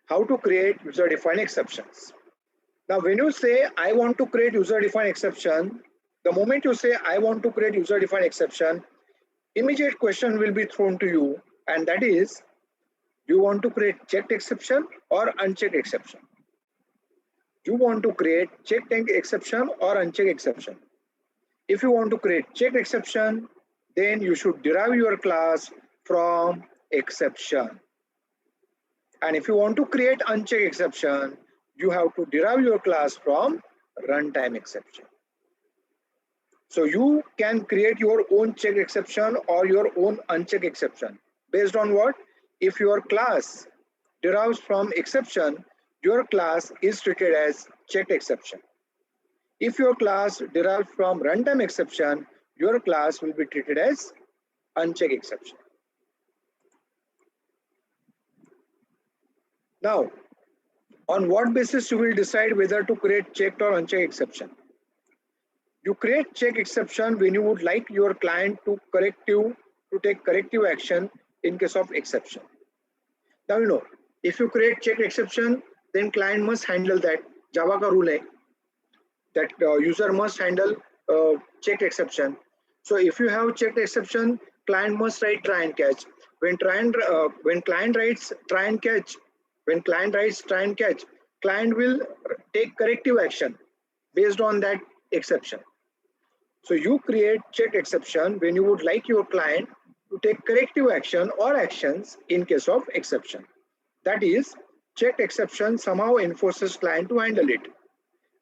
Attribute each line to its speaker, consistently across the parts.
Speaker 1: how to create user-defined exceptions. Now, when you say, I want to create user-defined exception, the moment you say, I want to create user-defined exception, immediate question will be thrown to you, and that is, do you want to create checked exception or unchecked exception? You want to create checked exception or unchecked exception? If you want to create checked exception, then you should derive your class from exception. And if you want to create unchecked exception, you have to derive your class from runtime exception. So you can create your own checked exception or your own unchecked exception. Based on what? If your class derives from exception, your class is treated as checked exception. If your class derives from runtime exception, your class will be treated as unchecked exception. Now, on what basis you will decide whether to create checked or unchecked exception? You create check exception when you would like your client to take corrective action in case of exception. Now, if you create check exception, then client must handle that. Java ka rule hai that user must handle checked exception. So if you have checked exception, client must write try and catch. When client writes try and catch, client will take corrective action based on that exception. So you create checked exception when you would like your client to take corrective action or actions in case of exception. That is, checked exception somehow enforces client to handle it.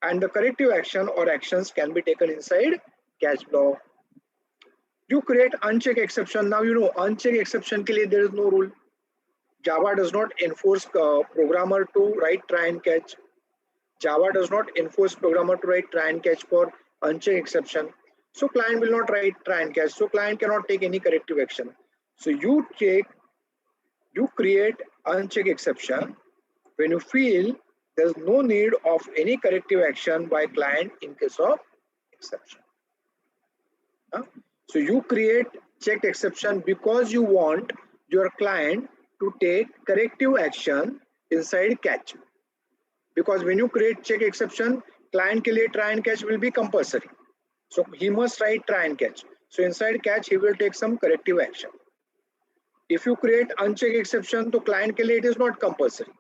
Speaker 1: And the corrective action or actions can be taken inside catch block. You create unchecked exception. Now unchecked exception ke liye there is no rule. Java does not enforce programmer to write try and catch. Java does not enforce programmer to write try and catch for unchecked exception. So client will not write try and catch. So client cannot take any corrective action. So you create unchecked exception when you feel there is no need of any corrective action by client in case of exception. So you create checked exception because you want your client to take corrective action inside catch. Because when you create check exception, client ke liye try and catch will be compulsory. So he must write try and catch. So inside catch, he will take some corrective action. If you create unchecked exception, to client ke liye it is not compulsory.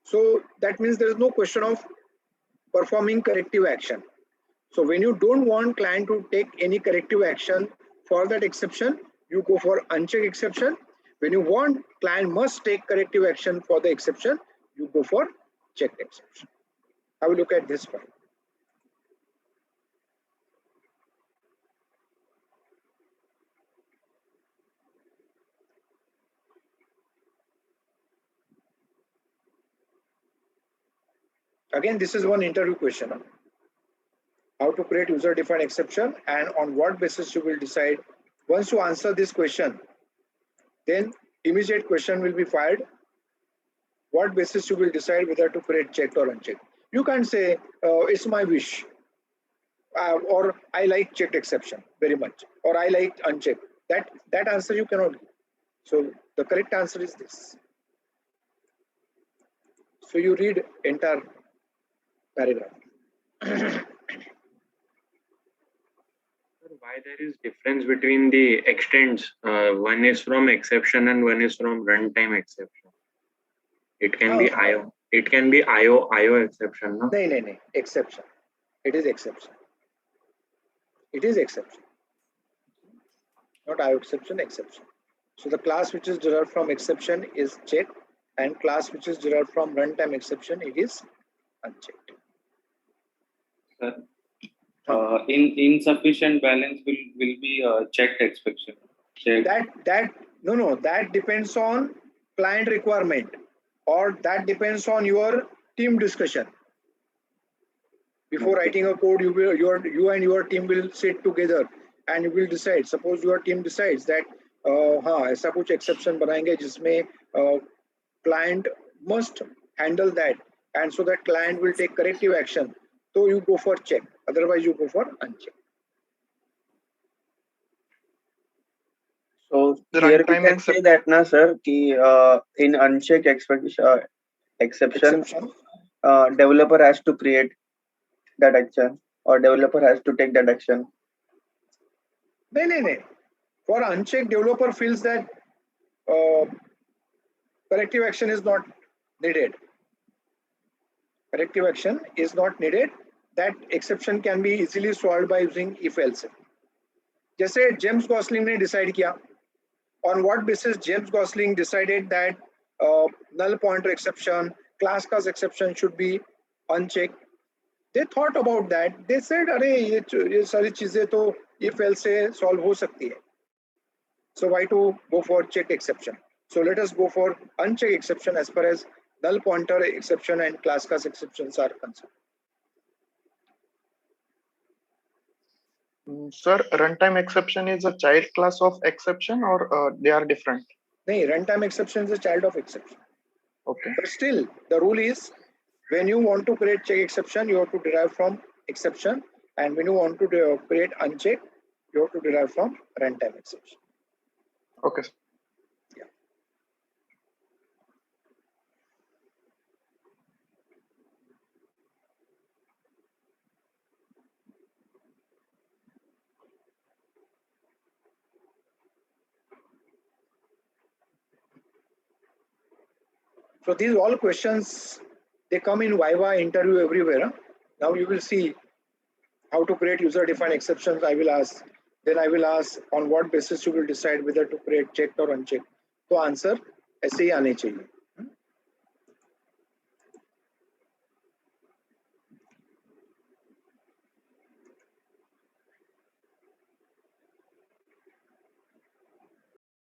Speaker 1: So that means there is no question of performing corrective action. So when you don't want client to take any corrective action for that exception, you go for unchecked exception. When you want client must take corrective action for the exception, you go for checked exception. I will look at this one. Again, this is one interview question. How to create user-defined exception and on what basis you will decide. Once you answer this question, then immediate question will be fired. What basis you will decide whether to create checked or unchecked. You can't say, it's my wish. Or I like checked exception very much. Or I like unchecked. That answer you cannot give. So the correct answer is this. So you read entire paragraph.
Speaker 2: Why there is difference between the extents? One is from exception and one is from runtime exception. It can be IO. It can be IO exception, no?
Speaker 1: No. Exception. It is exception. It is exception. Not IO exception, exception. So the class which is derived from exception is checked, and class which is derived from runtime exception, it is unchecked.
Speaker 3: In insufficient balance will be checked exception.
Speaker 1: That depends on client requirement, or that depends on your team discussion. Before writing a code, you and your team will sit together and you will decide. Suppose your team decides that ऐसा कुछ exception बनाएंगे जिसमें client must handle that, and so that client will take corrective action. So you go for check. Otherwise, you go for uncheck.
Speaker 4: So here we can say that, na sir, ki in uncheck exception, developer has to create that action or developer has to take that action.
Speaker 1: No. For unchecked, developer feels that corrective action is not needed. Corrective action is not needed. That exception can be easily solved by using if-else. जैसे James Gosling ने decide किया, on what basis James Gosling decided that null pointer exception, class class exception should be unchecked. They thought about that. They said, अरे ये सारी चीजें तो if else से solve हो सकती है. So why to go for checked exception? So let us go for unchecked exception as far as null pointer exception and class class exceptions are concerned.
Speaker 5: Sir, runtime exception is a child class of exception or they are different?
Speaker 1: No, runtime exception is a child of exception.
Speaker 5: Okay.
Speaker 1: But still, the rule is when you want to create check exception, you have to derive from exception, and when you want to create uncheck, you have to derive from runtime exception.
Speaker 5: Okay.
Speaker 1: Yeah. So these all questions, they come in Viva interview everywhere. Huh? Now you will see how to create user-defined exceptions. I will ask. Then I will ask on what basis you will decide whether to create checked or unchecked. तो answer ऐसे ही आने चाहिए.